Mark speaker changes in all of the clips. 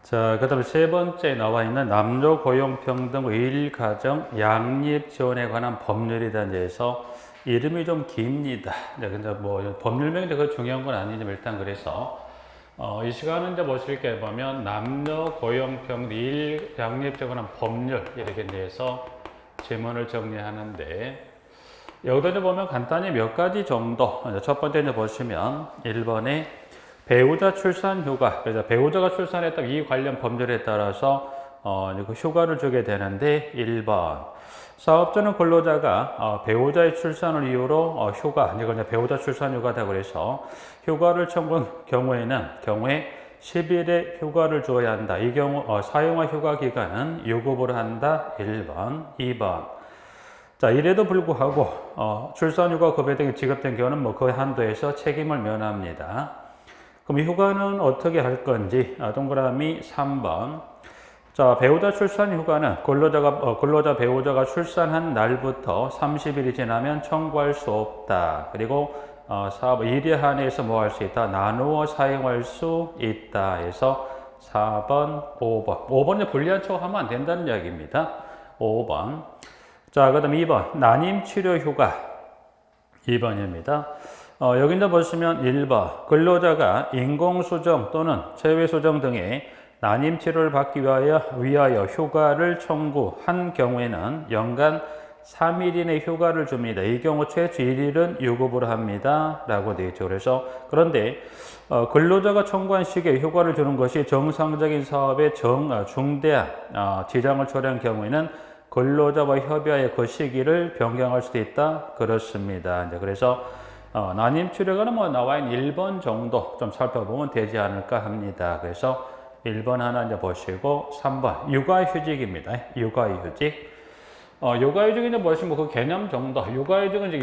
Speaker 1: 자, 그 다음에 세 번째 나와 있는 남녀 고용평등 일가정 양립 지원에 관한 법률에 대해서 이름이 좀 깁니다. 네, 근데 뭐 법률명이 그 중요한 건 아니지만 일단 그래서 이 시간은 이제 보실게 보면 남녀 고용평등 일 양립 지원에 관한 법률 이렇게 대해서 제문을 정리하는데 여기도 이제 보면 간단히 몇 가지 정도. 첫 번째 이제 보시면 1번에 배우자 출산 휴가. 그래서 배우자가 출산했다면 이 관련 법률에 따라서 그 휴가를 주게 되는데 1번. 사업자는 근로자가 배우자의 출산을 이유로 휴가, 이걸 배우자 출산 휴가다 그래서 휴가를 청구한 경우에 10일의 휴가를 줘야 한다. 이 경우 사용한 휴가 기간은 유급으로 한다. 1번, 2번. 자, 이래도 불구하고 출산휴가 급여 등이 지급된 경우는 그 한도에서 책임을 면합니다. 그럼 이 휴가는 어떻게 할 건지 동그라미 3번. 자, 배우자 출산휴가는 근로자 배우자가 출산한 날부터 30일이 지나면 청구할 수 없다. 그리고 4번 일에 한해서 뭐 할 수 있다? 나누어 사용할 수 있다. 해서 4번, 5번. 5번은 불리한 척하면 안 된다는 이야기입니다. 5번. 자, 그 다음 2번, 난임치료휴가 2번입니다. 여기 이제 보시면 1번, 근로자가 인공수정 또는 체외수정 등의 난임치료를 받기 위하여 휴가를 청구한 경우에는 연간 3일 이내 휴가를 줍니다. 이 경우 최초 1일은 유급으로 합니다. 라고 되어 있죠. 그래서 그런데 근로자가 청구한 시기에 휴가를 주는 것이 정상적인 사업에 중대한 지장을 초래한 경우에는 근로자와 협의하여 그 시기를 변경할 수도 있다. 그렇습니다. 이제 그래서 난임치료가는 뭐 나와 있는 1번 정도 좀 살펴보면 되지 않을까 합니다. 그래서 1번 하나 이제 보시고 3번 육아휴직입니다. 육아휴직. 육아휴직은 이제 보시면 그 개념 정도. 육아휴직은 이제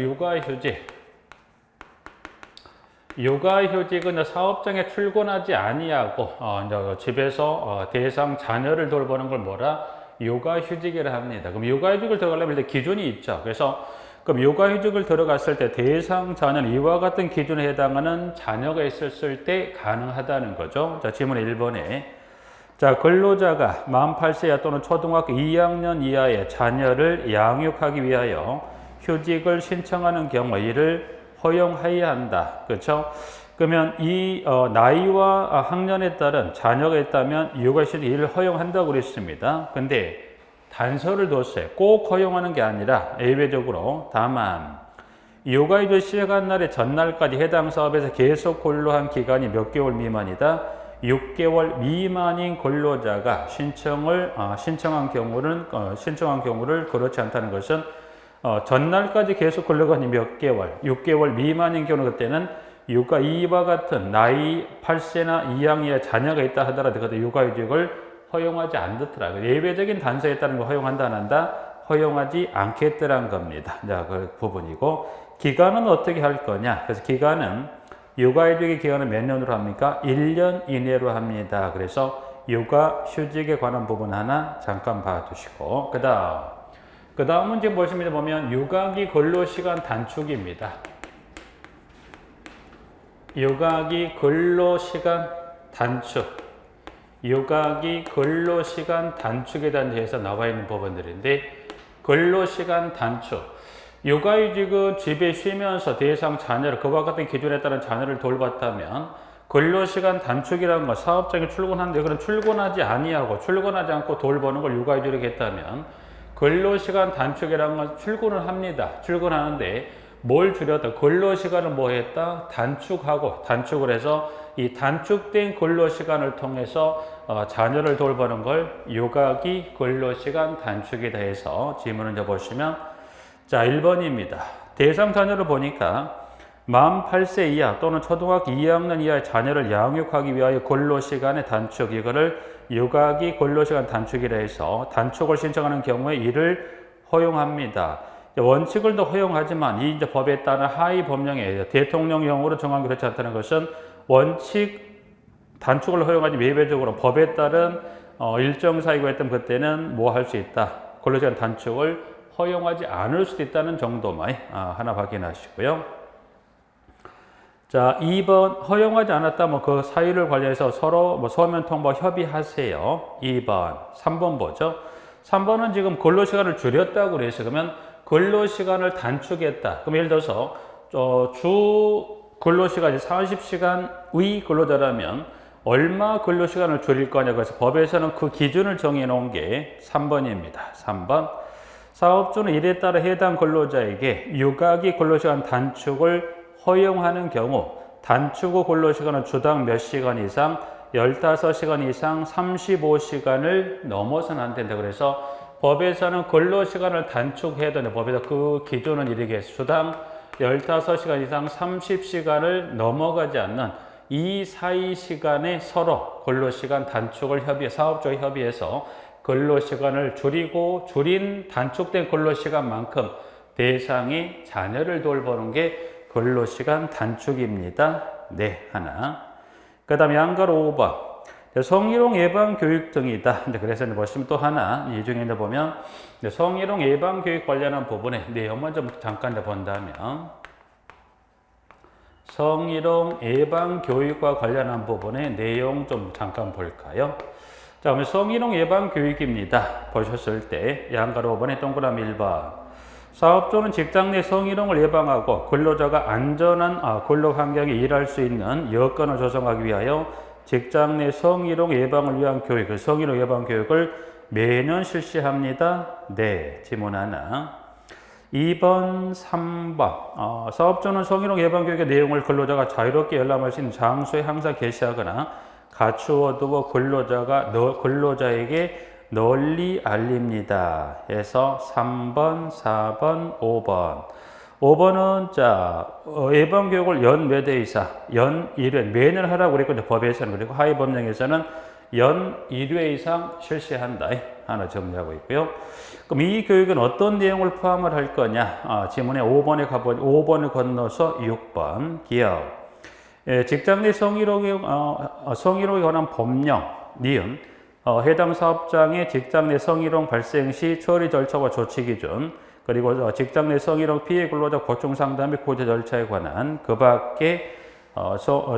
Speaker 1: 육아휴직은 이제 사업장에 출근하지 아니하고 이제 집에서 대상 자녀를 돌보는 걸 뭐라? 육아휴직이라 합니다. 그럼 육아휴직을 들어가려면 일단 기준이 있죠. 그래서 그럼 육아휴직을 들어갔을 때 대상 자녀는 이와 같은 기준에 해당하는 자녀가 있었을 때 가능하다는 거죠. 자, 질문 1번에 자, 근로자가 만 8세 이하 또는 초등학교 2학년 이하의 자녀를 양육하기 위하여 휴직을 신청하는 경우 이를 허용해야 한다. 그렇죠? 그러면 이 나이와 학년에 따른 자녀가 있다면 육아휴직 이를 허용한다고 그랬습니다. 근데 단서를 뒀어요. 꼭 허용하는 게 아니라 예외적으로 다만 육아휴직 시작한 날의 전날까지 해당 사업에서 계속 근로한 기간이 몇 개월 미만이다. 6개월 미만인 근로자가 신청한 경우를 그렇지 않다는 것은 전날까지 계속 근로간이 몇 개월, 6개월 미만인 경우 그때는 육아 이와 같은 나이 8세나 이하의 자녀가 있다 하더라도 그때 육아휴직을 허용하지 않더라고요. 예외적인 단서에 따른 거 허용한다 안 한다? 허용하지 않겠더란 겁니다. 자, 그 부분이고 기간은 어떻게 할 거냐? 그래서 기간은 육아휴직의 기간은 몇 년으로 합니까? 1년 이내로 합니다. 그래서 육아휴직에 관한 부분 하나 잠깐 봐두시고 그 다음 문제 보시면 육아기 근로시간 단축입니다. 육아기 근로시간 단축에 대해서 나와 있는 부분들인데 근로시간 단축 육아휴직은 집에 쉬면서 대상 자녀를 그와 같은 기준에 따른 자녀를 돌봤다면 근로시간 단축이라는 건 사업장에 출근하는데 그런 출근하지 않고 돌보는 걸 육아휴직이라고 했다면 근로시간 단축이라는 건 출근을 합니다. 출근하는데 뭘 줄였다? 근로시간을 뭐 했다? 단축을 해서 이 단축된 근로시간을 통해서 자녀를 돌보는 걸 육아기 근로시간 단축이다 해서 질문을 이제 보시면 자, 1번입니다. 대상 자녀를 보니까 만 8세 이하 또는 초등학교 2학년 이하의 자녀를 양육하기 위하여 근로시간의 단축 이거를 육아기 근로시간 단축이라 해서 단축을 신청하는 경우에 이를 허용합니다. 원칙을 더 허용하지만 이 법에 따른 하위 법령에 대통령령으로 정한 그렇지 않다는 것은 원칙 단축을 허용하지 예외적으로 법에 따른 일정 사유가 있다면 그때는 뭐 할 수 있다. 근로시간 단축을 허용하지 않을 수도 있다는 정도만 하나 확인하시고요. 자, 2번 허용하지 않았다면 그 사유를 관련해서 서로 뭐 서면 통보 협의하세요. 2번. 3번 보죠. 3번은 지금 근로시간을 줄였다고 그래서 그러면 근로시간을 단축했다. 그럼 예를 들어서 주 근로시간이 40시간 의 근로자라면 얼마 근로시간을 줄일 거냐. 그래서 법에서는 그 기준을 정해 놓은 게 3번입니다. 3번. 사업주는 이에 따라 해당 근로자에게 유가기 근로시간 단축을 허용하는 경우 단축 후 근로시간은 주당 몇 시간 이상 15시간 이상 35시간을 넘어서는 안 된다. 그래서 법에서는 근로시간을 단축해야 되는데 법에서 그 기준은 이렇게 주당 15시간 이상 30시간을 넘어가지 않는 이 사이 시간에 서로 근로시간 단축을 사업주와 협의해서 근로시간을 줄이고 줄인 단축된 근로시간만큼 대상이 자녀를 돌보는 게 근로시간 단축입니다. 네, 하나. 그 다음에 양가로 5번. 성희롱 예방 교육 등이다. 그래서 보시면 또 하나, 이 중에 보면 성희롱 예방 교육 관련한 부분에 내용 먼저 잠깐 본다면 성희롱 예방 교육과 관련한 부분의 내용 좀 잠깐 볼까요? 자, 그러면 성희롱 예방 교육입니다. 보셨을 때 양가로 5번에 동그라미 1번. 사업주는 직장 내 성희롱을 예방하고 근로자가 안전한 근로 환경에 일할 수 있는 여건을 조성하기 위하여 직장 내 성희롱 예방을 위한 교육, 성희롱 예방 교육을 매년 실시합니다. 네, 지문 하나. 2번, 3번. 사업주는 성희롱 예방 교육의 내용을 근로자가 자유롭게 열람할 수 있는 장소에 항상 게시하거나 갖추어 두고 근로자에게 널리 알립니다. 해서 3번, 4번, 5번. 5번은 예방 교육을 연 몇 회 이상, 연 1회, 매년 하라고 그랬거든요. 법에서는. 그리고 하위 법령에서는 연 1회 이상 실시한다. 하나 정리하고 있고요. 그럼 이 교육은 어떤 내용을 포함을 할 거냐? 지문에 5번에 가보니 5번을 건너서 6번. 기업. 직장 내 성희롱에 관한 법령, 니은. 해당 사업장의 직장 내 성희롱 발생 시 처리 절차와 조치 기준, 그리고 직장 내 성희롱 피해 근로자 고충 상담 및 구제 절차에 관한 그 밖에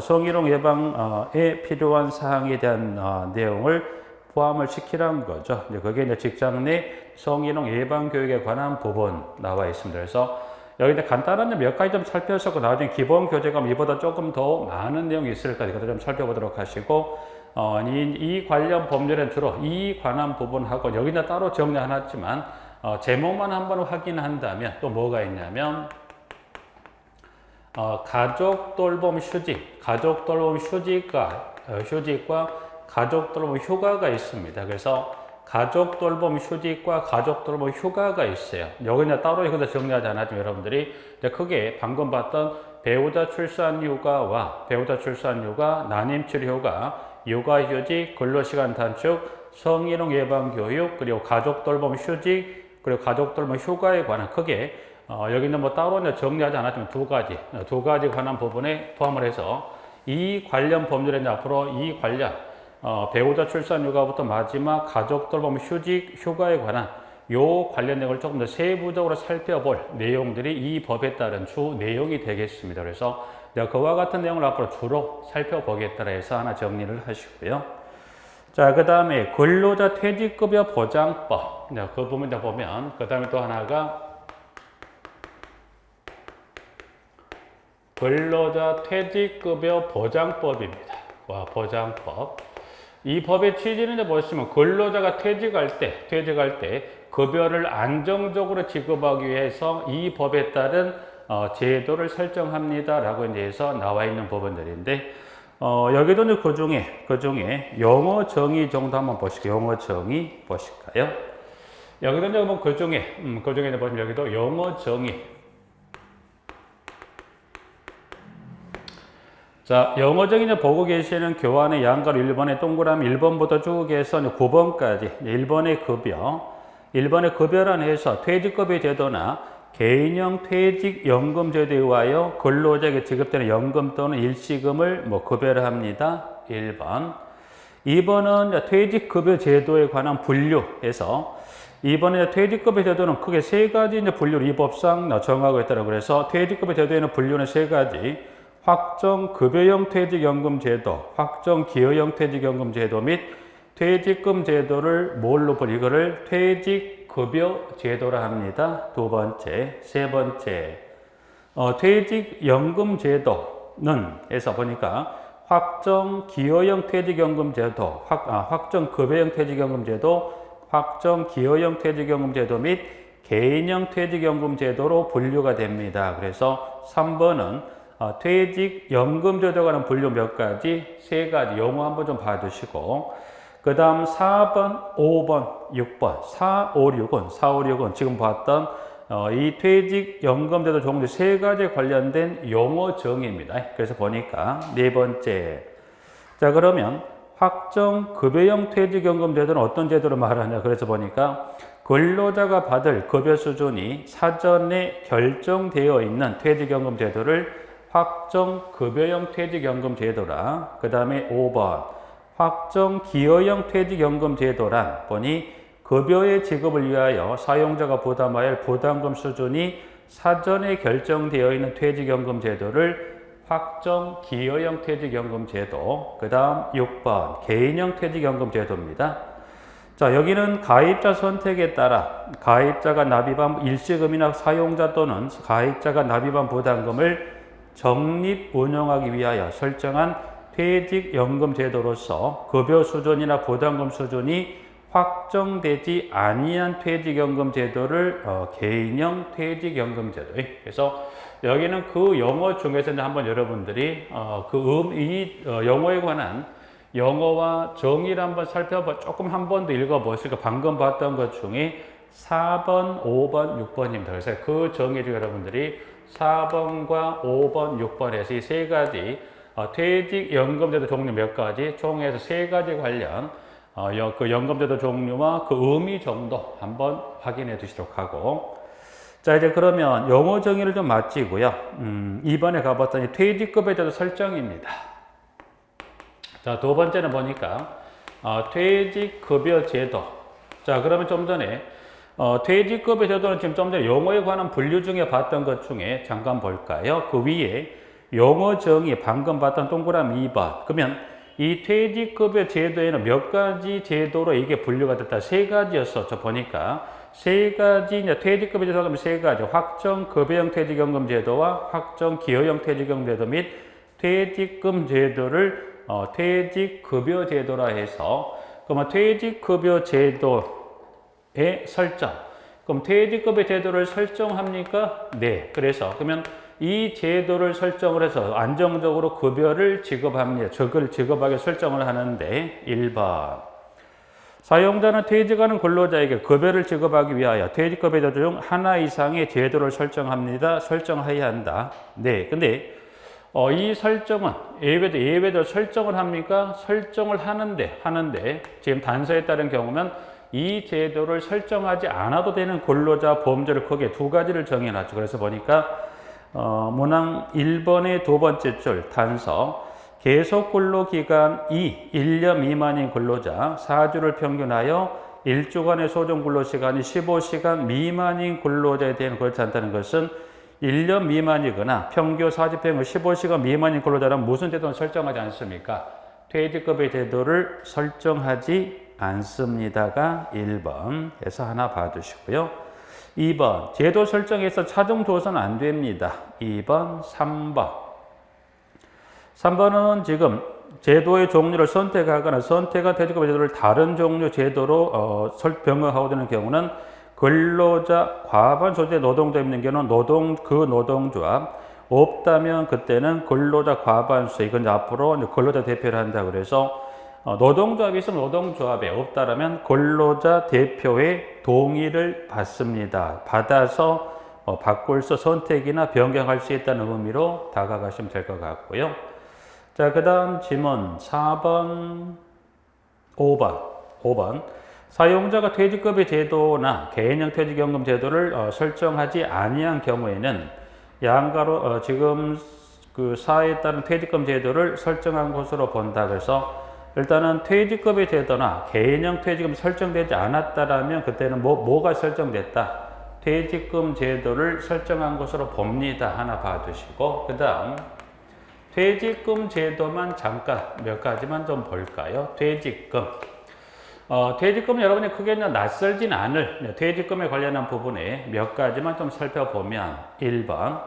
Speaker 1: 성희롱 예방에 필요한 사항에 대한 내용을 포함을 시키라는 거죠. 그게 이제 직장 내 성희롱 예방 교육에 관한 부분 나와 있습니다. 그래서 여기 간단한 몇 가지 좀 살펴서 나중에 기본 교재가 이보다 조금 더 많은 내용이 있을 거니까 좀 살펴보도록 하시고, 이 관련 법률은 주로 이 관한 부분하고 여기는 따로 정리해놨지만 제목만 한번 확인한다면 또 뭐가 있냐면 가족 돌봄 휴직, 가족 돌봄 휴직과 가족 돌봄 휴가가 있습니다. 그래서 가족 돌봄 휴직과 가족 돌봄 휴가가 있어요. 여기는 따로 이것도 정리하지 않았지만 여러분들이 크게 방금 봤던 배우자 출산 휴가와 배우자 출산 휴가, 난임 치료 휴가, 육아휴직, 근로시간 단축, 성희롱 예방 교육, 그리고 가족 돌봄 휴직, 그리고 가족 돌봄 휴가에 관한 크게 여기는 뭐 따로 정리하지 않았지만 두 가지 관한 부분에 포함을 해서 이 관련 법률에 앞으로 이 관련 배우자 출산 휴가부터 마지막 가족 돌봄 휴직 휴가에 관한 요 관련 내용을 조금 더 세부적으로 살펴볼 내용들이 이 법에 따른 주 내용이 되겠습니다. 그래서 그와 같은 내용을 앞으로 주로 살펴보겠다 해서 하나 정리를 하시고요. 자, 그 다음에 근로자 퇴직급여 보장법. 그 부분 보면, 그 다음에 또 하나가 근로자 퇴직급여 보장법입니다. 보장법. 이 법의 취지는 보시면 근로자가 퇴직할 때 급여를 안정적으로 지급하기 위해서 이 법에 따른 제도를 설정합니다. 라고 해서 나와 있는 부분들인데, 여기도 이제 그 중에 영어 정의 정도 한번 보실게요. 영어 정의 보실까요? 여기도 이제 뭐 그 중에 보시면 여기도 영어 정의. 자, 영어 정의 보고 계시는 교환의 양가로 1번의 동그라미 1번부터 쭉 해서 9번까지 1번의 급여란 해서 퇴직급여 제도나 개인형 퇴직연금 제도에 의하여 근로자에게 지급되는 연금 또는 일시금을 급여를 합니다. 1번. 2번은 퇴직급여 제도에 관한 분류에서 이번에 퇴직급여 제도는 크게 세 가지 분류를 이 법상 정하고 있더라고요. 그래서 퇴직급여 제도에는 분류는 세 가지. 확정 급여형 퇴직연금 제도, 확정 기여형 퇴직연금 제도 및 퇴직금 제도를 뭘로 이거를 퇴직급여 제도라 합니다. 두 번째, 세 번째, 퇴직연금 제도는 해서 보니까 확정 기여형 퇴직연금 제도, 확정 급여형 퇴직연금 제도, 확정 기여형 퇴직연금 제도 및 개인형 퇴직연금 제도로 분류가 됩니다. 그래서 3번은 퇴직연금 제도에 관한 분류 몇 가지, 세 가지 용어 한번 좀 봐두시고, 그 다음 4번, 5번, 6번, 4, 5, 6은 지금 봤던 이 퇴직연금 제도 종류 세 가지에 관련된 용어 정의입니다. 그래서 보니까 네 번째, 자 그러면 확정 급여형 퇴직연금 제도는 어떤 제도를 말하냐, 그래서 보니까 근로자가 받을 급여 수준이 사전에 결정되어 있는 퇴직연금 제도를 확정 급여형 퇴직연금 제도라. 그 다음에 5번 확정 기여형 퇴직연금 제도란 보니 급여의 지급을 위하여 사용자가 부담해야 할 부담금 수준이 사전에 결정되어 있는 퇴직연금 제도를 확정 기여형 퇴직연금 제도. 그 다음 6번 개인형 퇴직연금 제도입니다. 자, 여기는 가입자 선택에 따라 가입자가 납입한 일시금이나 사용자 또는 가입자가 납입한 부담금을 적립 운용하기 위하여 설정한 퇴직연금 제도로서 급여 수준이나 부담금 수준이 확정되지 아니한 퇴직연금 제도를 개인형 퇴직연금 제도. 그래서 여기는 그 용어 중에서 한번 여러분들이 이 용어에 관한 영어와 정의를 한번 살펴봐 조금 한 번 더 읽어보시고 방금 봤던 것 중에 4번, 5번, 6번입니다. 그래서 그 정의 중에 여러분들이 4번과 5번, 6번에서 이 세 가지 퇴직연금제도 종류 몇 가지 총해서 세 가지 관련 그 연금제도 종류와 그 의미 정도 한번 확인해 두시도록 하고, 자 이제 그러면 용어 정의를 좀 마치고요. 이번에 가봤더니 퇴직급여에 대해서 설정입니다. 자, 두 번째는 보니까 퇴직급여 제도. 자, 그러면 좀 전에 퇴직급여 제도는 지금 좀 전에 용어에 관한 분류 중에 봤던 것 중에 잠깐 볼까요? 그 위에 용어 정의 방금 봤던 동그라미 2번. 그러면 이 퇴직급여 제도에는 몇 가지 제도로 이게 분류가 됐다. 세 가지였었죠. 보니까 세 가지, 이제 퇴직급여 제도가 그러면 세 가지. 확정 급여형 퇴직연금 제도와 확정 기여형 퇴직연금 제도 및 퇴직금 제도를 퇴직급여 제도라 해서, 그러면 퇴직급여 제도의 설정. 그럼 퇴직급여 제도를 설정합니까? 네. 그래서 그러면 이 제도를 설정을 해서 안정적으로 급여를 지급합니다. 지급하게 설정을 하는데 1번. 사용자는 퇴직하는 근로자에게 급여를 지급하기 위하여 퇴직급여 제도 중 하나 이상의 제도를 설정합니다. 설정해야 한다. 네. 근데 이 설정은 예외도 설정을 합니까? 설정을 하는데 지금 단서에 따른 경우면 이 제도를 설정하지 않아도 되는 근로자 범죄를 크게 두 가지를 정해놨죠. 그래서 보니까 문항 1번의 두 번째 줄 단서 계속 근로 기간 1년 미만인 근로자 4주를 평균하여 1주간의 소정 근로 시간이 15시간 미만인 근로자에 대한 그렇지 않다는 것은 1년 미만이거나 평균 40평균 15시간 미만인 근로자는 무슨 제도는 설정하지 않습니까? 퇴직급여 제도를 설정하지 않습니다가 1번 해서 하나 봐두시고요. 2번 제도 설정에서 차등 두어서는 안 됩니다. 2번, 3번. 3번은 지금 제도의 종류를 선택하거나 선택한 퇴직급여 제도를 다른 종류 제도로 병행하고 되는 경우는 근로자 과반 소재 노동자 있는 경우는 그 노동조합 없다면 그때는 근로자 과반수, 이건 앞으로 근로자 대표를 한다. 그래서 노동조합이 있으면 노동조합에, 없다라면 근로자 대표의 동의를 받습니다. 받아서 바꿀 수 선택이나 변경할 수 있다는 의미로 다가가시면 될 것 같고요. 자, 그 다음 지문 4번, 5번. 사용자가 퇴직급여 제도나 개인형 퇴직연금 제도를 설정하지 아니한 경우에는 양가로 지금 그 사에 따른 퇴직금 제도를 설정한 것으로 본다. 그래서 일단은 퇴직급여 제도나 개인형 퇴직금 설정되지 않았다라면 그때는 뭐가 설정됐다? 퇴직금 제도를 설정한 것으로 봅니다. 하나 봐두시고, 그 다음 퇴직금 제도만 잠깐 몇 가지만 좀 볼까요? 퇴직금. 퇴직금 여러분이 크게 낯설진 않을 퇴직금에 관련한 부분에 몇 가지만 좀 살펴보면 1번.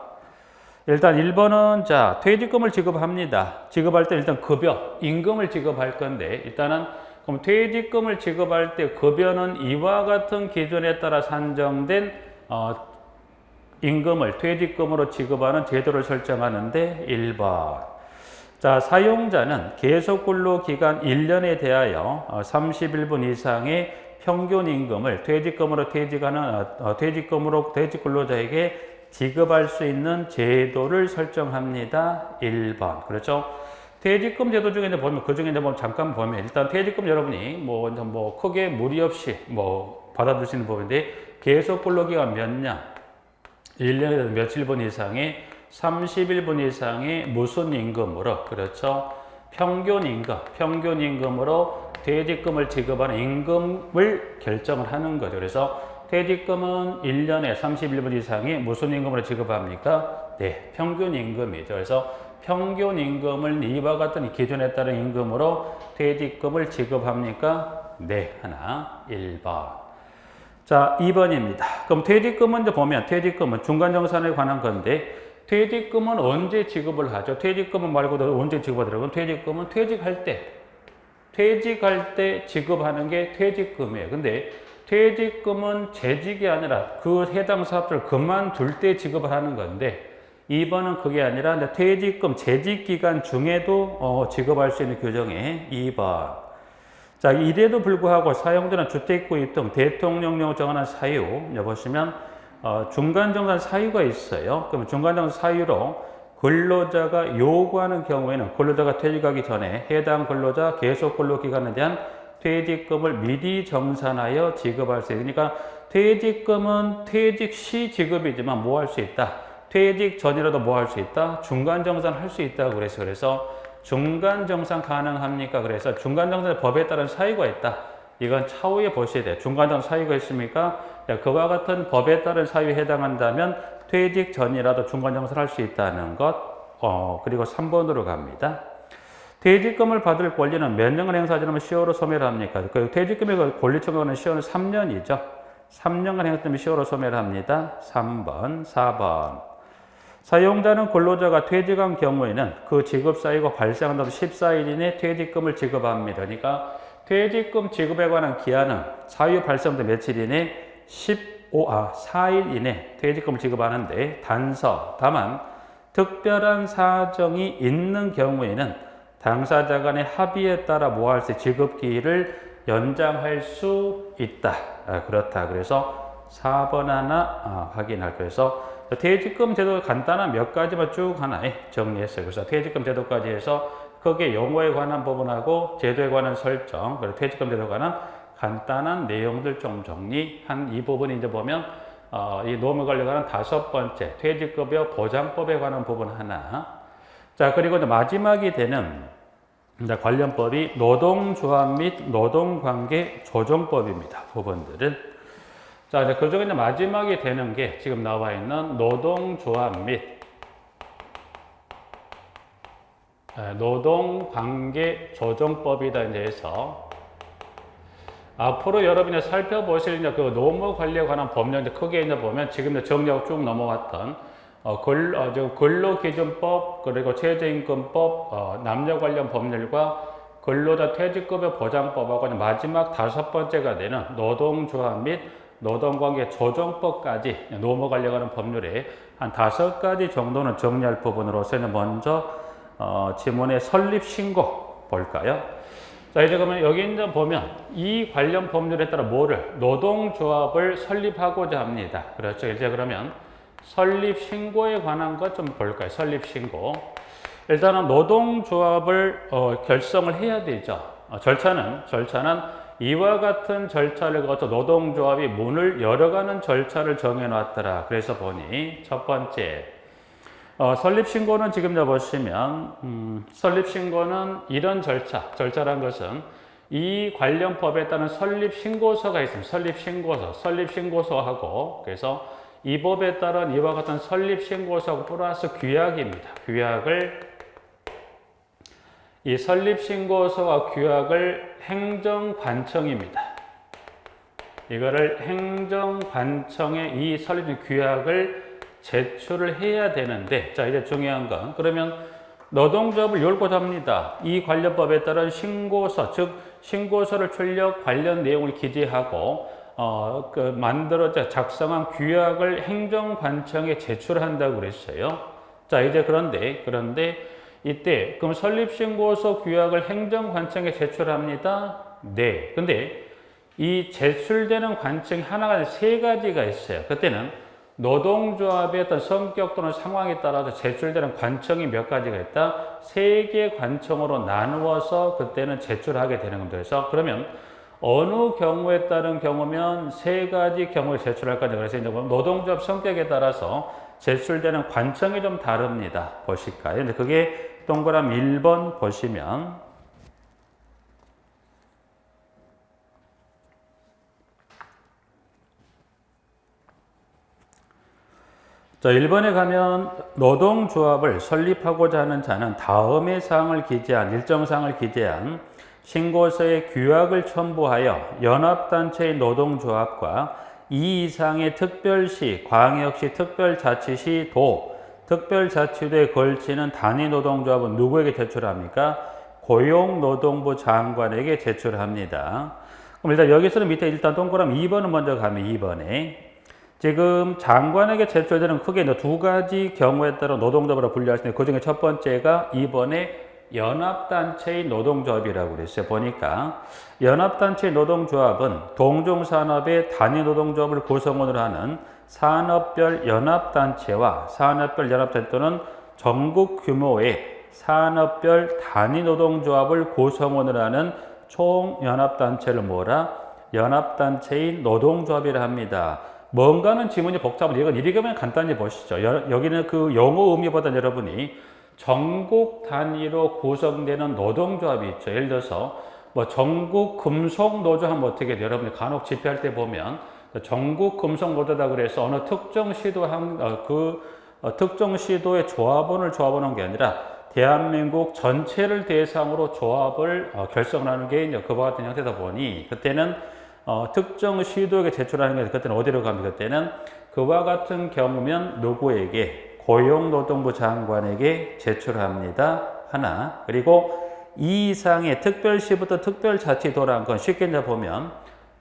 Speaker 1: 일단 1번은 자, 퇴직금을 지급합니다. 지급할 때 일단 급여, 임금을 지급할 건데 일단은 그럼 퇴직금을 지급할 때 급여는 이와 같은 기준에 따라 산정된 임금을 퇴직금으로 지급하는 제도를 설정하는데 1번. 자, 사용자는 계속 근로 기간 1년에 대하여 31분 이상의 평균 임금을 퇴직금으로 퇴직 근로자에게 지급할 수 있는 제도를 설정합니다. 1번. 그렇죠? 퇴직금 제도 중에 보면 그 중에 잠깐 보면 일단 퇴직금 여러분이 뭐 크게 무리 없이 받아들 수 있는 부분인데 계속 근로 기간 몇 년? 1년에 며칠 분 이상의 31분 이상의 무슨 임금으로 그렇죠? 평균 임금으로 퇴직금을 지급하는 임금을 결정을 하는 거죠. 그래서 퇴직금은 1년에 31분 이상의 무슨 임금으로 지급합니까? 네, 평균 임금이죠. 그래서 평균 임금을 이와 같은 기준에 따른 임금으로 퇴직금을 지급합니까? 네, 하나, 1번. 자, 2번입니다. 그럼 퇴직금은 이제 보면 퇴직금은 중간정산에 관한 건데 퇴직금은 언제 지급을 하죠? 퇴직금은 말고도 언제 지급하더라고요? 퇴직금은 퇴직할 때 지급하는 게 퇴직금이에요. 근데 퇴직금은 재직이 아니라 그 해당 사업을 그만둘 때 지급을 하는 건데 2번은 그게 아니라 퇴직금 재직 기간 중에도 지급할 수 있는 규정에 2번. 자, 이래도 불구하고 사용되는 주택구입 등 대통령령으로 정하는 사유 보시면 중간정산 사유가 있어요. 그럼 중간정산 사유로 근로자가 요구하는 경우에는 근로자가 퇴직하기 전에 해당 근로자 계속 근로 기간에 대한 퇴직금을 미리 정산하여 지급할 수 있으니까 그러니까 퇴직금은 퇴직 시 지급이지만 뭐 할 수 있다? 퇴직 전이라도 뭐 할 수 있다? 중간정산 할 수 있다고 그래서 중간정산 가능합니까? 그래서 중간정산의 법에 따른 사유가 있다. 이건 차후에 보셔야 돼요. 중간정산 사유가 있습니까? 그와 같은 법에 따른 사유에 해당한다면 퇴직 전이라도 중간정산 할 수 있다는 것. 그리고 3번으로 갑니다. 퇴직금을 받을 권리는 몇 년간 행사하면 시효로 소멸합니까? 그 퇴직금의 권리 청구하는 시효는 3년이죠. 3년간 행사되면 시효로 소멸합니다. 3번, 4번. 사용자는 근로자가 퇴직한 경우에는 그 지급 사유가 발생한 다음 14일 이내 퇴직금을 지급합니다. 그러니까 퇴직금 지급에 관한 기한은 사유 발생부터 며칠 이내 4일 이내 퇴직금을 지급하는데 다만 특별한 사정이 있는 경우에는 당사자 간의 합의에 따라 뭐 할 수 지급 기일을 연장할 수 있다. 그렇다. 그래서 4번 하나 확인할 거예요. 퇴직금 제도 간단한 몇 가지만 쭉 하나 정리했어요. 그래서 퇴직금 제도까지 해서 거기에 용어에 관한 부분하고 제도에 관한 설정, 그리고 퇴직금 제도에 관한 간단한 내용들 좀 정리한 이 부분이 이제 보면 이 노무 관리에 관한 5번째 퇴직급여 보장법에 관한 부분 하나. 자, 그리고 이제 마지막이 되는 이제 관련법이 노동조합 및 노동관계 조정법입니다. 부분들은. 자, 이제 그 중에 이제 마지막이 되는 게 지금 나와 있는 노동조합 및 노동관계 조정법이다 이제 해서 앞으로 여러분이 살펴보실 이제 그 노무 관리에 관한 법령 이제 크게 이제 보면 지금 이제 정리하고 쭉 넘어왔던 근로기준법 그리고 최저임금법 남녀 관련 법률과 근로자 퇴직급여 보장법하고 마지막 5번째가 되는 노동조합 및 노동관계 조정법까지 노무 관련하는 법률에 한 5가지 정도는 정리할 부분으로서는 먼저 지문의 설립 신고 볼까요? 자, 이제 그러면 여기 이제 보면 이 관련 법률에 따라 노동조합을 설립하고자 합니다. 그렇죠. 이제 그러면 설립 신고에 관한 것 좀 볼까요? 설립 신고. 일단은 노동조합을 결성을 해야 되죠. 절차는 이와 같은 절차를 거쳐 노동조합이 문을 열어가는 절차를 정해놨더라. 그래서 보니 첫 번째 설립신고는 지금 보시면 설립신고는 이런 절차란 것은 이 관련 법에 따른 설립신고서가 있습니다. 설립신고서하고 그래서 이 법에 따른 이와 같은 설립신고서 플러스 규약입니다. 규약을 이 설립신고서와 규약을 행정관청입니다. 이거를 행정관청에 이 설립 규약을 제출을 해야 되는데, 자, 이제 중요한 건, 그러면 노동조합을 열고자 합니다. 이 관련법에 따른 신고서, 즉, 신고서를 출력 관련 내용을 기재하고, 작성한 규약을 행정관청에 제출한다고 그랬어요. 자, 이제 그런데, 이때, 그럼 설립신고서 규약을 행정관청에 제출합니다. 네. 근데, 이 제출되는 관청이 하나가 세 가지가 있어요. 그때는 노동조합의 어떤 성격 또는 상황에 따라서 제출되는 관청이 몇 가지가 있다? 세 개 관청으로 나누어서 그때는 제출하게 되는 겁니다. 그래서 그러면 어느 경우에 따른 경우면 세 가지 경우를 제출할 거냐. 그래서 이제 노동조합 성격에 따라서 제출되는 관청이 좀 다릅니다. 보실까요? 근데 그게 동그라미 1번 보시면 자, 1번에 가면 노동조합을 설립하고자 하는 자는 다음의 사항을 기재한 일정사항을 기재한 신고서의 규약을 첨부하여 연합단체의 노동조합과 이 이상의 특별시, 광역시, 특별자치시, 도, 특별자치도에 걸치는 단위노동조합은 누구에게 제출합니까? 고용노동부 장관에게 제출합니다. 그럼 일단 여기서는 밑에 일단 동그라미 2번을 먼저 가면 2번에 지금 장관에게 제출되는 크게 두 가지 경우에 따라 노동조합으로 분류할 수 있는데 그 중에 첫 번째가 이번에 연합단체의 노동조합이라고 그랬어요. 보니까 연합단체의 노동조합은 동종산업의 단위노동조합을 구성원으로 하는 산업별 연합단체와 산업별 연합단체 또는 전국 규모의 산업별 단위노동조합을 구성원으로 하는 총연합단체를 뭐라? 연합단체의 노동조합이라 합니다. 뭔가는 지문이 복잡한데 이건 읽으면 간단히 보시죠. 여기는 그 영어 의미보다는 여러분이 전국 단위로 구성되는 노동조합이 있죠. 예를 들어서 뭐 전국 금속 노조 하면 어떻게 돼요? 여러분이 간혹 집회할 때 보면 전국 금속 노조다 그래서 어느 특정 시도 특정 시도의 조합원을 조합하는 게 아니라 대한민국 전체를 대상으로 조합을 결성하는 게 그와 같은 형태다 보니 그때는 특정 시도에게 제출하는 게 그때는 어디로 갑니까? 그때는 그와 같은 경우면 누구에게? 고용노동부 장관에게 제출합니다. 하나. 그리고 이 이상의 특별시부터 특별자치도라는 건 쉽게 이제 보면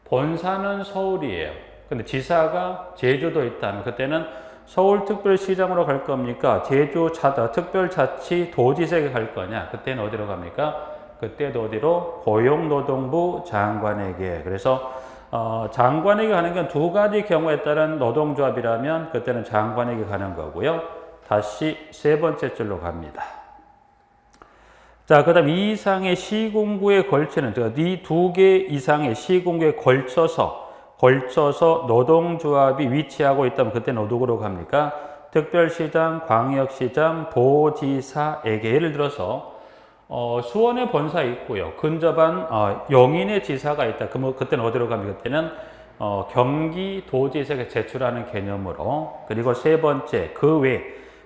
Speaker 1: 본사는 서울이에요. 근데 지사가 제주도에 있다면 그때는 서울특별시장으로 갈 겁니까? 제주 특별자치도지사에게 갈 거냐? 그때는 어디로 갑니까? 그때도 어디로? 고용노동부 장관에게. 그래서 장관에게 가는 건 두 가지 경우에 따른 노동조합이라면 그때는 장관에게 가는 거고요. 다시 세 번째 줄로 갑니다. 자, 그 다음 이 이상의 시군구에 걸치는, 이 두 개 이상의 시군구에 걸쳐서 노동조합이 위치하고 있다면 그때는 어디로 갑니까? 특별시장, 광역시장, 도지사에게. 예를 들어서 수원에 본사 있고요. 근접한 용인에 지사가 있다. 그러면 그때는 어디로 갑니까? 그때는 경기도지사에게 제출하는 개념으로. 그리고 세 번째, 그 외.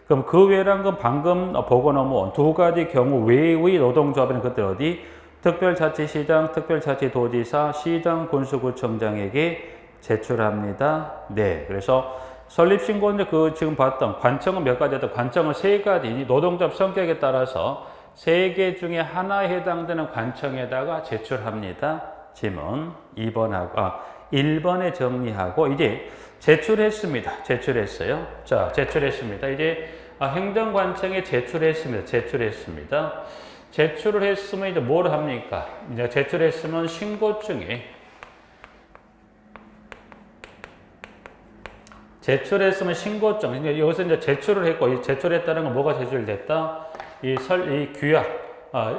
Speaker 1: 그럼 그 외란 건 방금 보고 넘어온 두 가지 경우 외의 노동조합은 그때 어디? 특별자치시장, 특별자치도지사, 시장, 군수구청장에게 제출합니다. 네. 그래서 설립신고는 지금 봤던 관청은 몇 가지였다? 관청은 세 가지. 노동조합 성격에 따라서 세 개 중에 하나에 해당되는 관청에다가 제출합니다. 지문 1번에 정리하고 이제 제출했습니다. 제출했어요. 자, 제출했습니다. 이제 행정관청에 제출했습니다. 제출을 했으면 이제 뭘 합니까? 이제 제출했으면 신고증에 신고증. 여기서 이제 제출을 했고, 제출했다는 건 뭐가 제출됐다? 이 규약,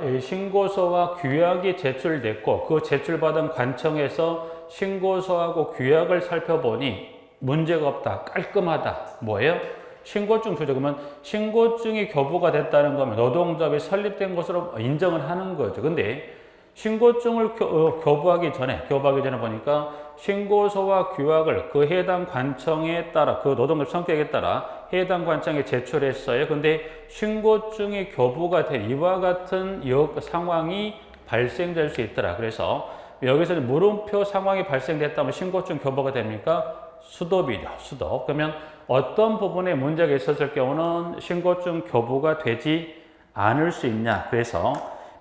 Speaker 1: 이 신고서와 규약이 제출됐고, 그 제출받은 관청에서 신고서하고 규약을 살펴보니 문제가 없다, 깔끔하다. 뭐예요? 신고증 주죠. 그러면 신고증이 교부가 됐다는 거면 노동조합이 설립된 것으로 인정을 하는 거죠. 근데 신고증을 교부하기 전에 보니까 신고서와 규약을 그 해당 관청에 따라 그 노동조합 성격에 따라 해당 관청에 제출했어요. 근데 신고증이 교부가 된 이와 같은 상황이 발생될 수 있더라. 그래서 여기서 물음표 상황이 발생됐다면 신고증 교부가 됩니까? 수도비죠. 수도. 그러면 어떤 부분에 문제가 있었을 경우는 신고증 교부가 되지 않을 수 있냐. 그래서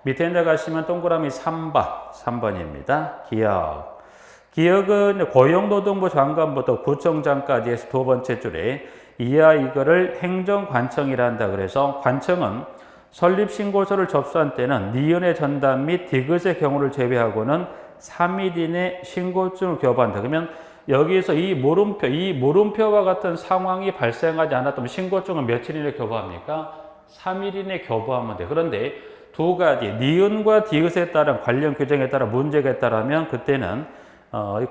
Speaker 1: 밑에 내려가시면 동그라미 3번입니다. 기억. 기억은 고용노동부 장관부터 구청장까지 해서 두 번째 줄에 이하 이거를 행정관청이라 한다. 그래서 관청은 설립신고서를 접수한 때는 니은의 전담 및 디귿의 경우를 제외하고는 3일 이내 신고증을 교부한다. 그러면 여기에서 이 물음표와 같은 상황이 발생하지 않았다면 신고증을 며칠 이내 교부합니까? 3일 이내 교부하면 돼. 그런데 두 가지, 니은과 디귿에 따른 관련 규정에 따라 문제가 있다면 그때는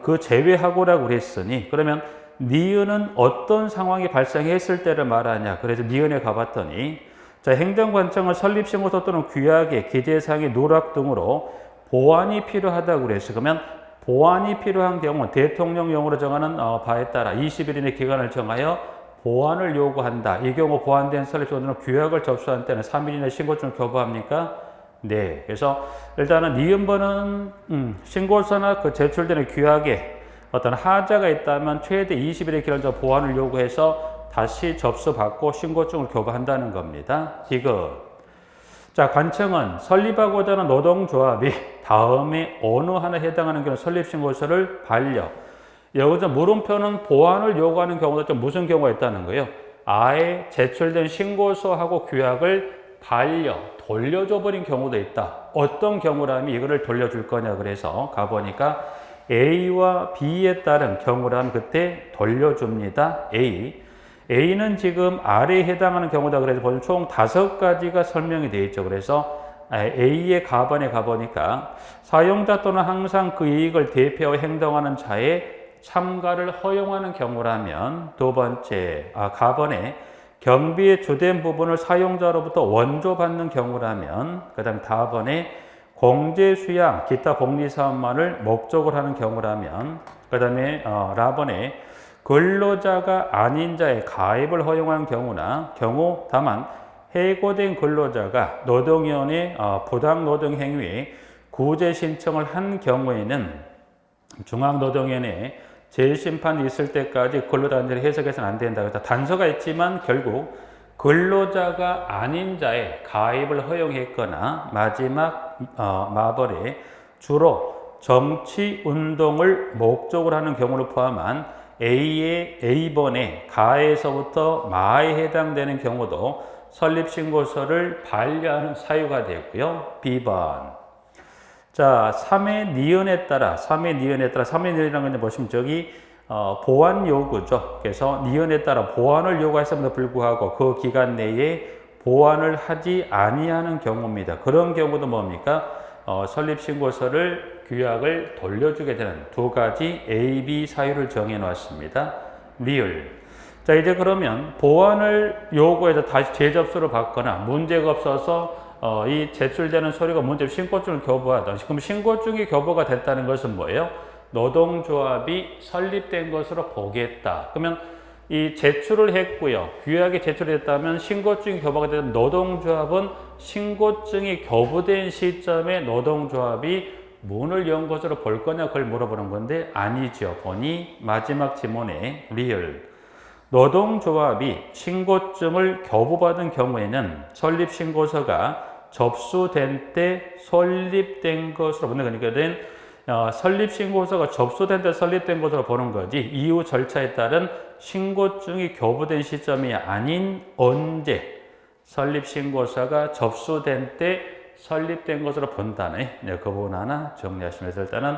Speaker 1: 그 제외하고라고 그랬으니 그러면 니은은 어떤 상황이 발생했을 때를 말하냐. 그래서 니은에 가봤더니 자, 행정관청은 설립신고서 또는 규약의 기재사항의 누락 등으로 보완이 필요하다고 그랬어요. 그러면 보완이 필요한 경우 대통령령으로 정하는 바에 따라 20일 이내 기간을 정하여 보완을 요구한다. 이 경우 보완된 설립신고서는 규약을 접수한 때는 3일 이내 신고증을 교부합니까? 네. 그래서 일단은 니은번은 신고서나 그 제출되는 규약에 어떤 하자가 있다면 최대 20일의 기간을 보완을 요구해서 다시 접수받고 신고증을 교부한다는 겁니다. 디귿. 자, 관청은 설립하고자 하는 노동조합이 다음에 어느 하나에 해당하는 경우 설립신고서를 반려. 여기서 물음표는 보완을 요구하는 경우도 좀 무슨 경우가 있다는 거예요? 아예 제출된 신고서하고 규약을 돌려줘 버린 경우도 있다. 어떤 경우라면 이거를 돌려줄 거냐 그래서 가보니까 A와 B에 따른 경우라면 그때 돌려줍니다. A는 지금 R에 해당하는 경우다. 그래서 보면 총 5가지가 설명이 되어 있죠. 그래서 A의 가번에 가보니까 사용자 또는 항상 그 이익을 대표하여 행동하는 자의 참가를 허용하는 경우라면 두 번째, 가번에 경비의 주된 부분을 사용자로부터 원조받는 경우라면 그 다음 다번에 공제 수양, 기타 복리사업만을 목적으로 하는 경우라면 그 다음에 라번에 근로자가 아닌 자의 가입을 허용하는 경우 다만 해고된 근로자가 노동위원회 부당노동행위에 구제 신청을 한 경우에는 중앙노동위원회에 재심판이 있을 때까지 근로단체를 해석해서는 안 된다. 그래서 단서가 있지만 결국 근로자가 아닌 자의 가입을 허용했거나 마지막 마벌에 주로 정치운동을 목적으로 하는 경우를 포함한 A번에 가에서부터 마에 해당되는 경우도 설립신고서를 반려하는 사유가 되고요. B번. 자, 3의 니은에 따라 3의 니은이라는 건 보시면 저기 보완 요구죠. 그래서 니은에 따라 보완을 요구했음에도 불구하고 그 기간 내에 보완을 하지 아니하는 경우입니다. 그런 경우도 뭡니까? 설립신고서를 규약을 돌려주게 되는 두 가지 A, B 사유를 정해 놨습니다. 리을. 자, 이제 그러면 보완을 요구해서 다시 재접수를 받거나 문제가 없어서 이 제출되는 서류가 문제 신고증을 교부하던 그럼 신고증이 교부가 됐다는 것은 뭐예요? 노동조합이 설립된 것으로 보겠다. 그러면 이 제출을 했고요. 규약이 제출됐다면 신고증이 교부가 되면 노동조합은 신고증이 교부된 시점에 노동조합이 문을 연 것으로 볼 거냐 그걸 물어보는 건데 아니죠. 보니 마지막 지문에 리얼. 노동조합이 신고증을 교부받은 경우에는 설립신고서가 접수된 때 설립된 것으로 보는 거니까 설립신고서가 접수된 때 설립된 것으로 보는 거지 이후 절차에 따른 신고증이 교부된 시점이 아닌 언제 설립신고서가 접수된 때 설립된 것으로 본다네. 그 부분 하나 정리하시면서 일단은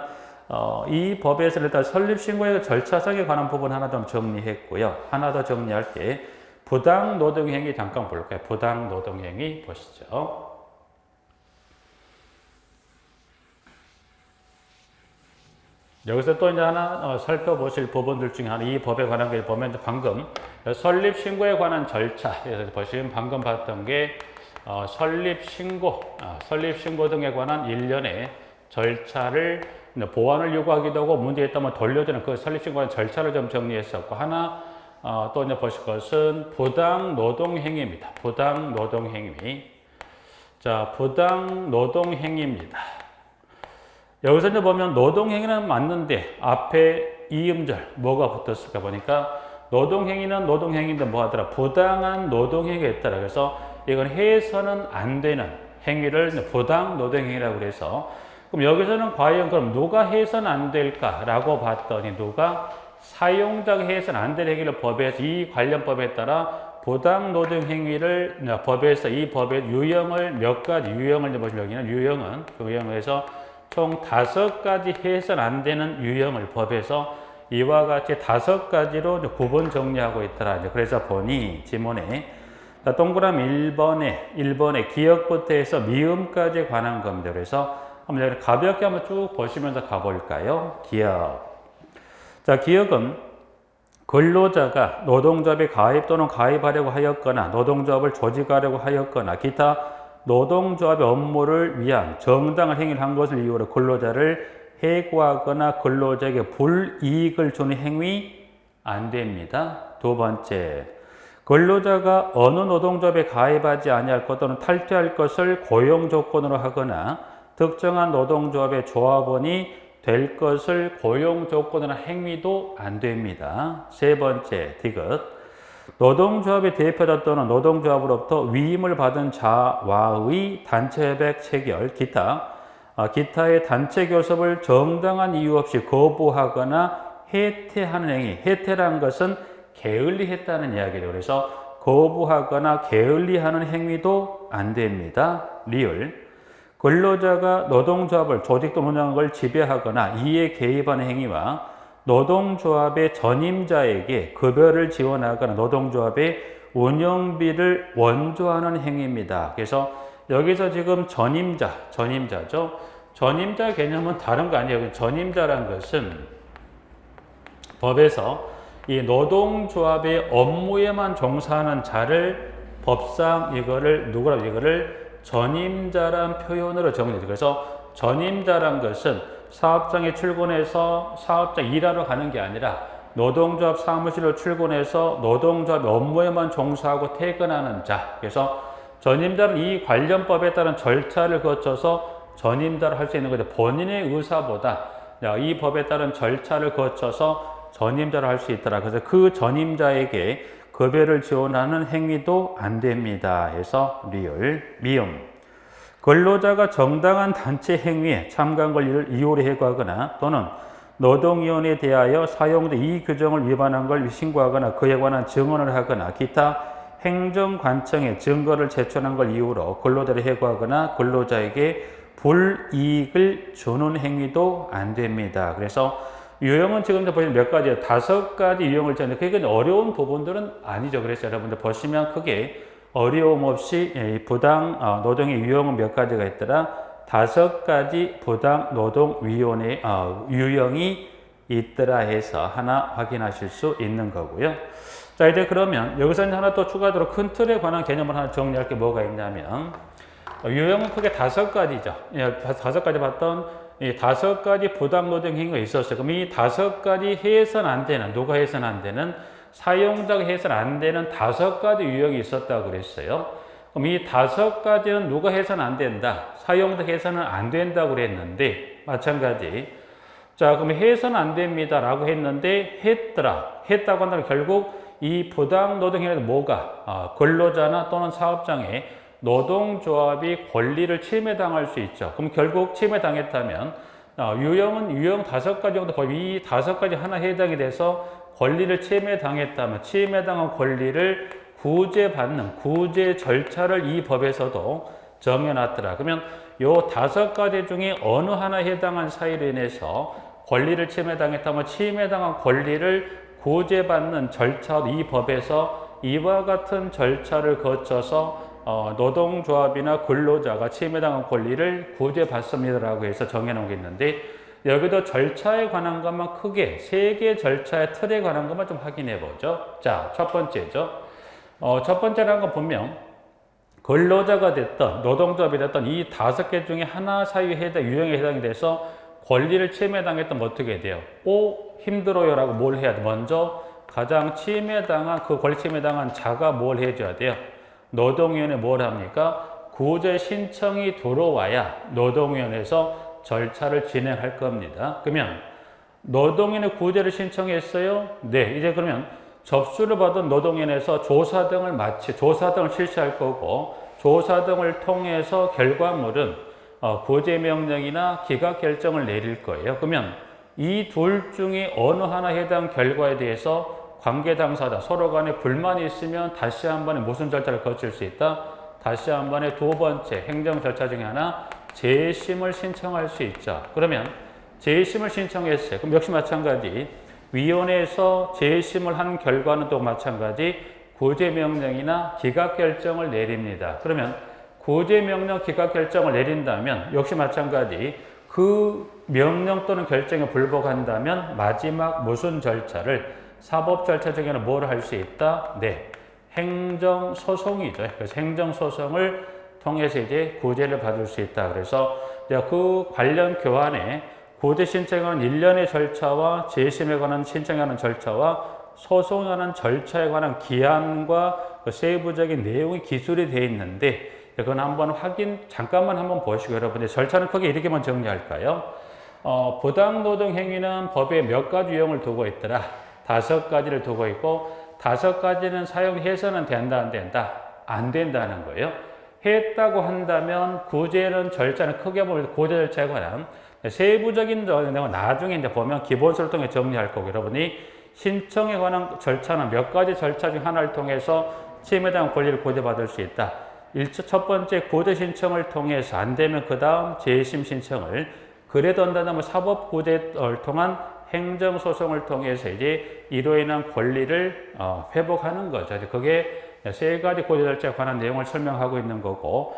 Speaker 1: 이 법에서는 일단 설립신고의 절차상에 관한 부분 하나 좀 정리했고요. 하나 더 정리할 게 부당노동행위 잠깐 볼까요? 부당노동행위 보시죠. 여기서 또 이제 하나 살펴보실 부분들 중에 하나 이 법에 관한 걸 보면 방금 설립신고에 관한 절차에서 보시면 방금 봤던 게 설립신고 등에 관한 일련의 절차를 보완을 요구하기도 하고 문제 있다면 돌려주는 그 설립신고의 절차를 좀 정리했었고 하나 또 이제 보실 것은 부당 노동 행위입니다. 부당 노동 행위. 자, 부당 노동 행위입니다. 여기서 이제 보면 노동 행위는 맞는데 앞에 이음절 뭐가 붙었을까 보니까 노동 행위는 노동 행위인데 뭐 하더라? 부당한 노동 행위가 있더라. 그래서 이건 해서는 안 되는 행위를 부당 노동 행위라고 그래서 그럼 여기서는 과연 그럼 누가 해서는 안 될까라고 봤더니 누가 사용자가 해서는 안 될 행위를 법에서 이 관련 법에 따라 부당 노동 행위를 법에서 이 법의 유형을 몇 가지 유형을 보시면 여기는 유형에서 총 5가지 해서는 안 되는 유형을 법에서 이와 같이 5가지로 구분 정리하고 있더라. 그래서 보니 지문에 동그라미 1번에 기억부터 해서 미음까지 관한 겁니다. 그래서 한번 가볍게 한번 쭉 보시면서 가볼까요? 기억. 자, 기억은 근로자가 노동조합에 가입 또는 가입하려고 하였거나 노동조합을 조직하려고 하였거나 기타 노동조합의 업무를 위한 정당한 행위를 한 것을 이유로 근로자를 해고하거나 근로자에게 불이익을 주는 행위 안 됩니다. 두 번째, 근로자가 어느 노동조합에 가입하지 아니할 것 또는 탈퇴할 것을 고용 조건으로 하거나 특정한 노동조합의 조합원이 될 것을 고용 조건으로 한 행위도 안 됩니다. 세 번째, 디귿. 노동조합의 대표자 또는 노동조합으로부터 위임을 받은 자와의 단체협약 체결, 기타의 단체 교섭을 정당한 이유 없이 거부하거나 해태하는 행위. 해태라는 것은 게을리했다는 이야기예요. 그래서 거부하거나 게을리하는 행위도 안 됩니다. 리을. 근로자가 노동조합을 조직 또는 운영하는 걸 지배하거나 이에 개입하는 행위와 노동조합의 전임자에게 급여를 지원하거나 노동조합의 운영비를 원조하는 행위입니다. 그래서 여기서 지금 전임자죠. 전임자 개념은 다른 거 아니에요. 전임자란 것은 법에서 이 노동조합의 업무에만 종사하는 자를 법상 이거를 전임자란 표현으로 정리해요. 그래서 전임자란 것은 사업장에 출근해서 사업장 일하러 가는 게 아니라 노동조합 사무실로 출근해서 노동조합 업무에만 종사하고 퇴근하는 자. 그래서 전임자는 이 관련법에 따른 절차를 거쳐서 전임자를 할 수 있는 거죠. 본인의 의사보다 이 법에 따른 절차를 거쳐서 전임자를 할 수 있더라. 그래서 그 전임자에게 급여를 지원하는 행위도 안 됩니다. 해서 리을, 미음. 근로자가 정당한 단체 행위에 참가한 걸 이유로 해고하거나 또는 노동위원회에 대하여 사용된 이 규정을 위반한 걸 신고하거나 그에 관한 증언을 하거나 기타 행정관청에 증거를 제출한 걸 이유로 근로자를 해고하거나 근로자에게 불이익을 주는 행위도 안 됩니다. 그래서 유형은 지금 보시면 몇 가지예요. 5가지 유형을 정했는데 그게 어려운 부분들은 아니죠. 그래서 여러분들 보시면 크게 어려움 없이 부당 노동의 유형은 몇 가지가 있더라. 5가지 부당 노동위원회 유형이 있더라 해서 하나 확인하실 수 있는 거고요. 자, 이제 그러면 여기서 하나 또 추가적으로 큰 틀에 관한 개념을 하나 정리할 게 뭐가 있냐면 유형은 크게 5가지죠. 5가지 봤던 이 5가지 부당 노동 행위가 있었어요. 그럼 이 5가지 해서는 안 되는, 누가 해서는 안 되는, 사용자가 해서는 안 되는 5가지 유형이 있었다고 그랬어요. 그럼 이 5가지는 누가 해서는 안 된다, 사용자가 해서는 안 된다고 그랬는데 마찬가지. 자, 그럼 해서는 안 됩니다 라고 했는데 했다고 한다면 결국 이 부당 노동 행위는 뭐가? 근로자나 또는 사업장에 노동조합이 권리를 침해당할 수 있죠. 그럼 결국 침해당했다면 유형 5가지 정도 거의 이 5가지 하나 해당이 돼서 권리를 침해당했다면 침해당한 권리를 구제받는 구제 절차를 이 법에서도 정해놨더라. 그러면 요 5가지 중에 어느 하나 해당한 사유로 인해서 권리를 침해당했다면 침해당한 권리를 구제받는 절차, 이 법에서 이와 같은 절차를 거쳐서 노동조합이나 근로자가 침해당한 권리를 구제받습니다라고 해서 정해놓은 게 있는데 여기도 절차에 관한 것만 크게 3개 절차의 틀에 관한 것만 좀 확인해 보죠. 자, 첫 번째죠. 첫 번째라는 건 분명 근로자가 됐던 노동조합이 됐던 이 5개 중에 하나 사유에 유형에 해당이 돼서 권리를 침해당했던 뭐 어떻게 돼요? 힘들어요라고 뭘 해야 돼? 먼저 가장 침해당한, 그 권리 침해당한 자가 뭘 해줘야 돼요? 노동위원회 뭘 합니까? 구제 신청이 들어와야 노동위원회에서 절차를 진행할 겁니다. 그러면 노동위원회 구제를 신청했어요? 네. 이제 그러면 접수를 받은 노동위원회에서 조사 등을 실시할 거고, 조사 등을 통해서 결과물은 구제 명령이나 기각 결정을 내릴 거예요. 그러면 이 둘 중에 어느 하나 해당 결과에 대해서 관계 당사자 서로 간에 불만이 있으면 다시 한 번에 무슨 절차를 거칠 수 있다? 다시 한 번에 두 번째 행정 절차 중에 하나 재심을 신청할 수 있죠. 그러면 재심을 신청했어요. 그럼 역시 마찬가지 위원회에서 재심을 한 결과는 또 마찬가지 구제명령이나 기각결정을 내립니다. 그러면 구제명령 기각결정을 내린다면 역시 마찬가지 그 명령 또는 결정에 불복한다면 마지막 무슨 절차를 사법 절차 중에는 뭘 할 수 있다? 네. 행정소송이죠. 그래서 행정소송을 통해서 이제 구제를 받을 수 있다. 그래서 그 관련 교환에 구제 신청하는 일련의 절차와 재심에 관한 신청하는 절차와 소송하는 절차에 관한 기한과 그 세부적인 내용이 기술이 되어 있는데 그건 한번 잠깐만 한번 보시고 여러분들 절차는 크게 이렇게만 정리할까요? 부당노동 행위는 법에 몇 가지 유형을 두고 있더라. 5가지를 두고 있고 5가지는 사용해서는 된다, 안 된다? 안 된다는 거예요. 했다고 한다면 구제는 절차는 크게 보면 구제 절차에 관한 세부적인 내용은 나중에 이제 보면 기본서를 통해 정리할 거고 여러분이 신청에 관한 절차는 몇 가지 절차 중 하나를 통해서 침해당한 권리를 구제받을 수 있다. 첫 번째 구제 신청을 통해서 안 되면 그 다음 재심 신청을 그래도 한다면 사법구제를 통한 행정소송을 통해서 이제 이로 인한 권리를 회복하는 거죠. 그게 3가지 구제 절차에 관한 내용을 설명하고 있는 거고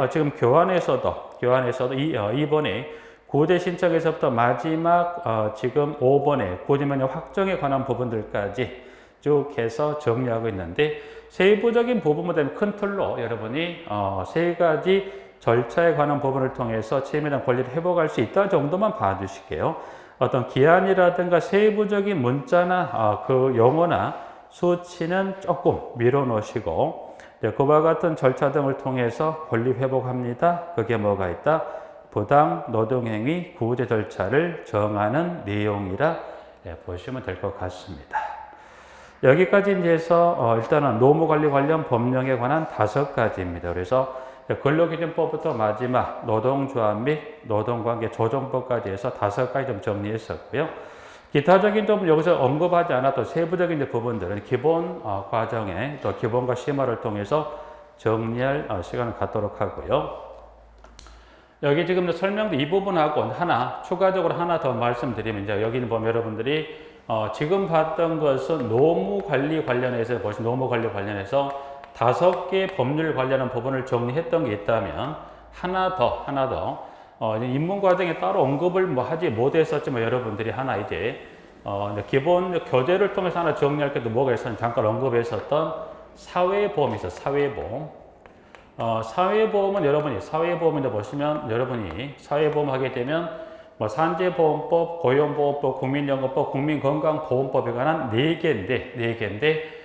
Speaker 1: 지금 교환에서도 이번에 구제 신청에서부터 마지막 지금 5번에 구제명령 확정에 관한 부분들까지 쭉 해서 정리하고 있는데 세부적인 부분만 되면 큰 틀로 여러분이 3가지 절차에 관한 부분을 통해서 침해당 권리를 회복할 수 있다 정도만 봐주실게요. 어떤 기한이라든가 세부적인 문자나 그 용어나 수치는 조금 밀어놓으시고 그와 같은 절차 등을 통해서 권리 회복합니다. 그게 뭐가 있다? 부당 노동행위 구제 절차를 정하는 내용이라 보시면 될 것 같습니다. 여기까지 이제 해서 일단은 노무관리 관련 법령에 관한 5가지입니다. 그래서 근로기준법부터 마지막 노동조합 및 노동관계 조정법까지 해서 5가지 좀 정리했었고요. 기타적인 좀 여기서 언급하지 않았던 세부적인 부분들은 기본 과정에 또 기본과 심화를 통해서 정리할 시간을 갖도록 하고요. 여기 지금 설명도 이 부분하고 추가적으로 하나 더 말씀드리면 이제 여기는 보면 여러분들이 지금 봤던 것은 노무관리 관련해서 보시면 노무관리 관련해서 5개 법률 관련한 부분을 정리했던 게 있다면 하나 더 입문 과정에 따로 언급을 하지 못했었지만 여러분들이 하나 이제 기본 교재를 통해서 하나 정리할 게도 뭐가 있었는지 잠깐 언급했었던 사회보험이 있어요. 사회보험은 여러분이 사회보험인데 보시면 여러분이 사회보험 하게 되면 산재보험법, 고용보험법, 국민연금법, 국민건강보험법에 관한 4개인데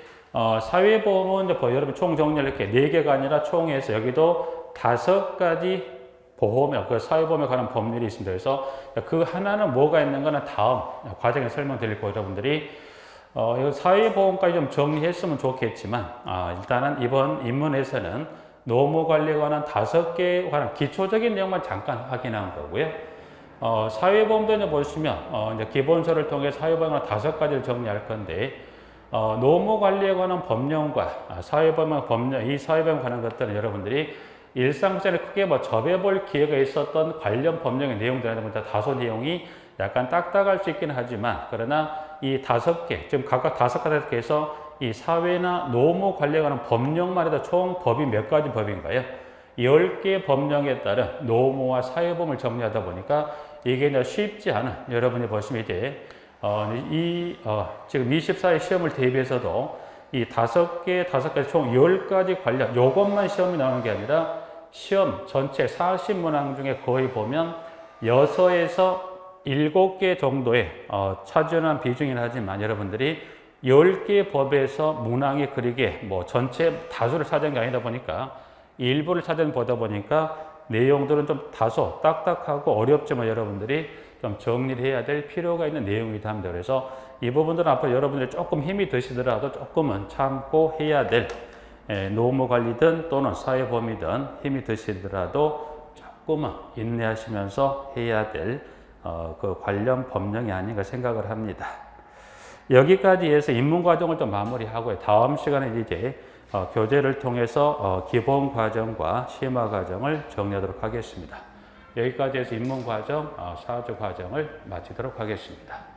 Speaker 1: 사회보험은 이제 여러분 총 정리를 이렇게 4개가 아니라 총해서 여기도 5가지 보험에 그 사회보험에 관한 법률이 있습니다. 그래서 그 하나는 뭐가 있는 거는 다음 과정에 설명드릴 거고 여러분들이 사회보험까지 좀 정리했으면 좋겠지만 일단은 이번 입문에서는 노무관리에 관한 5개에 관한 기초적인 내용만 잠깐 확인한 거고요. 사회보험도 이제 보시면 이제 기본서를 통해 사회보험에 관한 5가지를 정리할 건데 노무관리에 관한 법령과 사회보험 법령, 이 사회보험에 관한 것들은 여러분들이 일상생활에 크게 접해볼 기회가 있었던 관련 법령의 내용들이라는 건 다소 내용이 약간 딱딱할 수 있긴 하지만 그러나 이 5개, 지금 각각 5가지 해서 이 사회나 노무 관리에 관한 법령만 해도 총 법이 몇 가지 법인가요? 10개 법령에 따른 노무와 사회보험을 정리하다 보니까 이게 이제 쉽지 않은 여러분이 보시면 이제 지금 24회 시험을 대비해서도 이 5가지 총 10가지 관련 요것만 시험이 나오는 게 아니라 시험 전체 40문항 중에 거의 보면 6에서 7개 정도의 차지하는 비중이긴 하지만 여러분들이 10개의 법에서 문항이 그리게 뭐 전체 다수를 찾은 게 아니다 보니까 일부를 찾은 보다 보니까 내용들은 좀 다소 딱딱하고 어렵지만 여러분들이 좀 정리를 해야 될 필요가 있는 내용이다 합니다. 그래서 이 부분들은 앞으로 여러분들이 조금 힘이 드시더라도 조금은 참고 해야 될 노무 관리든 또는 사회범위든 힘이 드시더라도 조금은 인내하시면서 해야 될 그 관련 법령이 아닌가 생각을 합니다. 여기까지 해서 입문 과정을 좀 마무리하고요. 다음 시간에 이제 교재를 통해서 기본 과정과 심화 과정을 정리하도록 하겠습니다. 여기까지 해서 입문 과정, 사주 과정을 마치도록 하겠습니다.